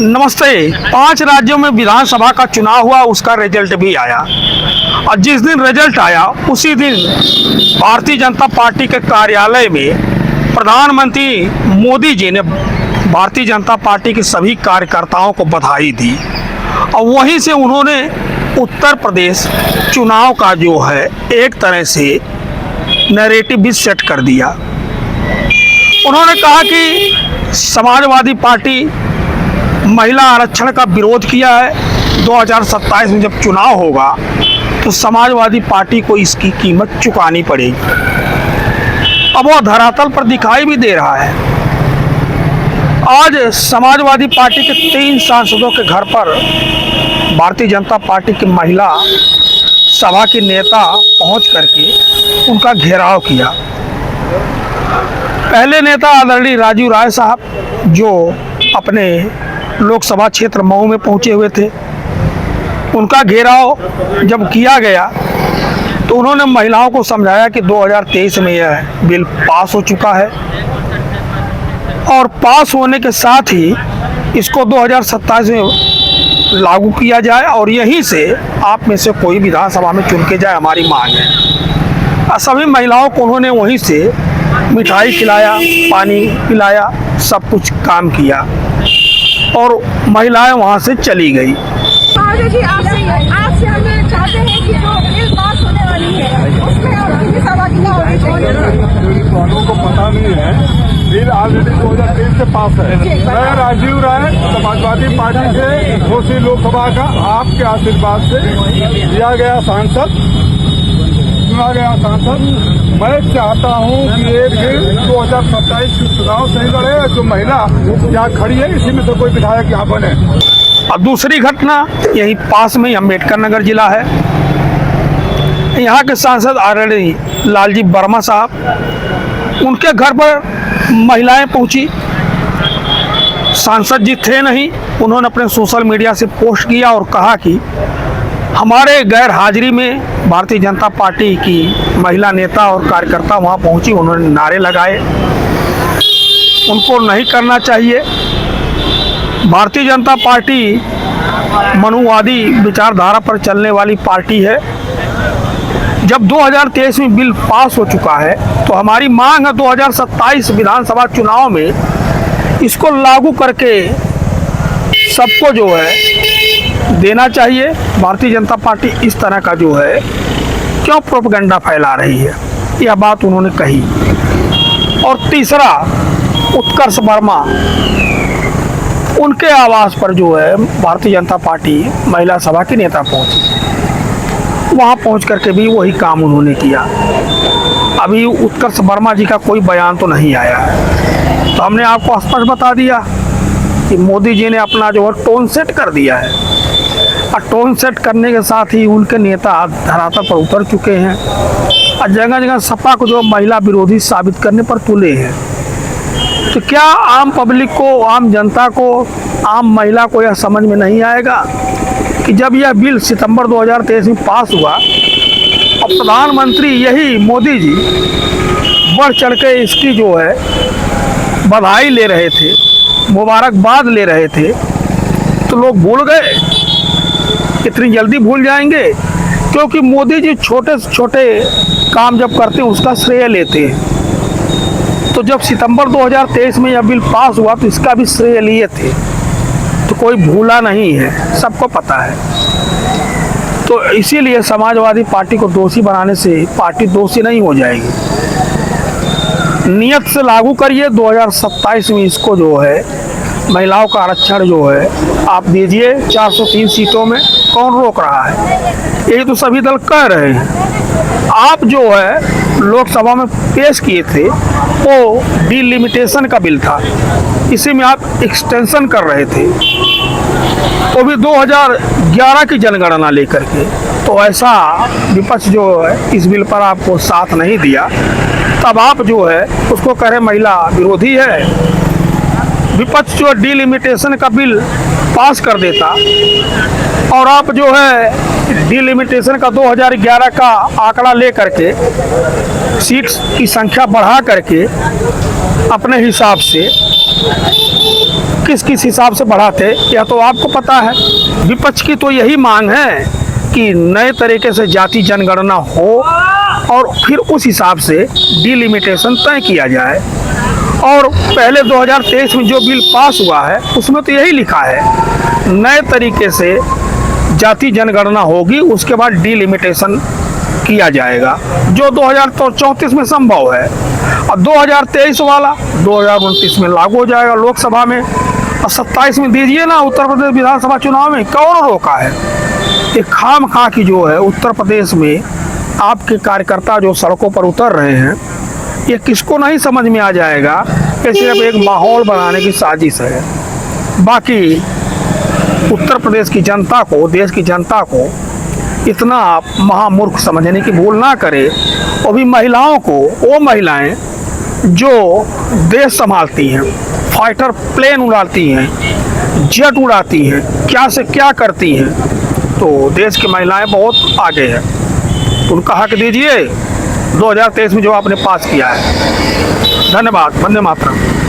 नमस्ते। 5 राज्यों में विधानसभा का चुनाव हुआ, उसका रिजल्ट भी आया और जिस दिन रिजल्ट आया उसी दिन भारतीय जनता पार्टी के कार्यालय में प्रधानमंत्री मोदी जी ने भारतीय जनता पार्टी के सभी कार्यकर्ताओं को बधाई दी और वहीं से उन्होंने उत्तर प्रदेश चुनाव का जो है एक तरह से नैरेटिव भी सेट कर दिया। उन्होंने कहा कि समाजवादी पार्टी महिला आरक्षण का विरोध किया है। 2027 में जब चुनाव होगा तो समाजवादी पार्टी को इसकी कीमत चुकानी पड़ेगी। अब वो धरातल पर दिखाई भी दे रहा है। आज समाजवादी पार्टी के 3 सांसदों के घर पर भारतीय जनता पार्टी की महिला सभा के नेता पहुंच करके उनका घेराव किया। पहले नेता आदरणीय राजीव राय साहब जो अपने लोकसभा क्षेत्र मऊ में पहुंचे हुए थे, उनका घेराव जब किया गया तो उन्होंने महिलाओं को समझाया कि 2023 में यह बिल पास हो चुका है और पास होने के साथ ही इसको 2027 में लागू किया जाए और यहीं से आप में से कोई विधानसभा में चुन के जाए, हमारी मांग है। सभी महिलाओं को उन्होंने वहीं से मिठाई खिलाया, पानी पिलाया, सब कुछ काम किया और महिलाएं वहां से चली गई। जी आपसे हम चाहते हैं कि जो बिल पास होने वाली है उसमें आपकी भी सहभागिता होनी चाहिए। वालों को पता नहीं है, बिल ऑलरेडी 2023 से पास है। मैं राजीव राय समाजवादी पार्टी से घोसी लोकसभा का आपके आशीर्वाद से दिया गया सांसद, चुना गया सांसद। मैं चाहता हूं कि ये बिल 2027 चुनाव सही लड़े। जो महिला यहाँ खड़ी है इसी में से कोई विधायक यहाँ बने। और दूसरी घटना यही पास में अम्बेडकर नगर जिला है। यहाँ के सांसद आदरणीय लालजी वर्मा साहब, उनके घर पर महिलाएं पहुंची। सांसद जी थे नहीं, उन्होंने अपने सोशल मीडिया से पोस्ट किया और कहा कि हमारे गैर हाजिरी में भारतीय जनता पार्टी की महिला नेता और कार्यकर्ता वहां पहुंची। उन्होंने नारे लगाए, उनको नहीं करना चाहिए। भारतीय जनता पार्टी मनुवादी विचारधारा पर चलने वाली पार्टी है। जब 2023 में बिल पास हो चुका है तो हमारी मांग है 2027 विधानसभा चुनाव में इसको लागू करके सबको जो है देना चाहिए। भारतीय जनता पार्टी इस तरह का जो है क्यों प्रोपेगेंडा फैला रही है, यह बात उन्होंने कही। और तीसरा, उत्कर्ष वर्मा, उनके आवास पर जो है भारतीय जनता पार्टी महिला सभा के नेता पहुंचे। वहां पहुंच करके भी वही काम उन्होंने किया। अभी उत्कर्ष वर्मा जी का कोई बयान तो नहीं आया है, तो हमने आपको स्पष्ट बता दिया कि मोदी जी ने अपना जो है टोन सेट कर दिया है और टोन सेट करने के साथ ही उनके नेता धरातल पर उतर चुके हैं और जगह जगह सपा को जो महिला विरोधी साबित करने पर तुले हैं। तो क्या आम पब्लिक को, आम जनता को, आम महिला को यह समझ में नहीं आएगा कि जब यह बिल सितंबर 2023 में पास हुआ और प्रधानमंत्री यही मोदी जी बढ़ चढ़ के इसकी जो है बधाई ले रहे थे, मुबारकबाद ले रहे थे, तो लोग भूल गए? इतनी जल्दी भूल जाएंगे? क्योंकि मोदी जी छोटे से छोटे काम जब करते हैं उसका श्रेय लेते हैं। तो जब सितंबर 2023 में यह बिल पास हुआ तो इसका भी श्रेय लिए थे, तो कोई भूला नहीं है, सबको पता है। तो इसीलिए समाजवादी पार्टी को दोषी बनाने से पार्टी दोषी नहीं हो जाएगी। नियत से लागू करिए। 2027 में इसको जो है महिलाओं का आरक्षण जो है आप दीजिए 403 सीटों में। कौन रोक रहा है? यही तो सभी दल कह रहे हैं। आप जो है लोकसभा में पेश किए थे वो डिलिमिटेशन का बिल था, इसी में आप एक्सटेंशन कर रहे थे, वो भी 2011 की जनगणना लेकर के। तो ऐसा विपक्ष जो है इस बिल पर आपको साथ नहीं दिया, तब आप जो है उसको कह रहे महिला विरोधी है। विपक्ष जो डिलिमिटेशन का बिल पास कर देता और आप जो है डिलिमिटेशन का 2011 का आंकड़ा ले करके सीट्स की संख्या बढ़ा करके अपने हिसाब से किस किस हिसाब से बढ़ाते, यह तो आपको पता है। विपक्ष की तो यही मांग है कि नए तरीके से जाति जनगणना हो और फिर उस हिसाब से डिलिमिटेशन तय किया जाए। और पहले 2023 में जो बिल पास हुआ है उसमें तो यही लिखा है नए तरीके से जाति जनगणना होगी, उसके बाद डिलिमिटेशन किया जाएगा, जो 2034 में संभव है। और 2023 वाला 2029 में लागू हो जाएगा लोकसभा में, और 27 में दीजिए ना उत्तर प्रदेश विधानसभा चुनाव में, कौन रोका है। ये खाम खा की जो है उत्तर प्रदेश में आपके कार्यकर्ता जो सड़कों पर उतर रहे हैं, ये किसको नहीं समझ में आ जाएगा। ये सिर्फ एक माहौल बनाने की साजिश है। बाकी उत्तर प्रदेश की जनता को, देश की जनता को इतना आप महामूर्ख समझने की भूल ना करें। और भी महिलाओं को, वो महिलाएं जो देश संभालती हैं, फाइटर प्लेन उड़ाती हैं, जेट उड़ाती हैं, क्या से क्या करती हैं, तो देश की महिलाएं बहुत आगे हैं। उनका हक दीजिए 2023 में जो आपने पास किया है। धन्यवाद। वंदे मातरम।